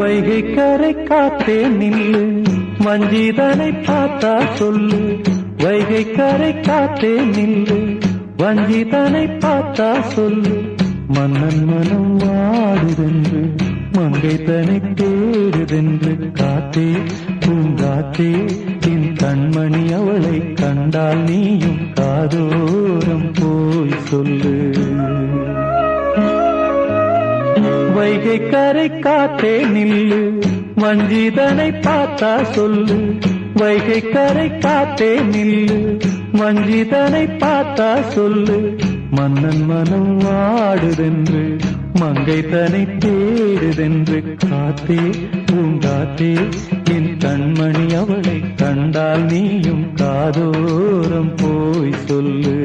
வைகை கரை காத்தே நில்லு, வஞ்சிதனை பார்த்தா சொல்லு. வைகை கரை காத்தே நில்லு, வஞ்சிதனை பார்த்தா சொல்லு. மன்னன் மனம் வாடுதென்று, மங்கை தனை தேடுதென்று. காத்தே பூங்காத்தே, என் கண்மணி அவளை கண்டால் நீயும் காதோரம் போய் சொல்லு. வைகை கரை காத்தே நில்லு, வஞ்சிதனை பார்த்தா சொல்லு. வைகை கரை காத்தே நில்லு, வஞ்சிதனை பார்த்தா சொல்லு. மன்னன் மனம் வாடுதென்று, மங்கை தனை தேடுதென்று. காத்தே பூங்காத்தே, என் கண்மணி அவளை கண்டால் நீயும் காதோரம் போய் சொல்லு.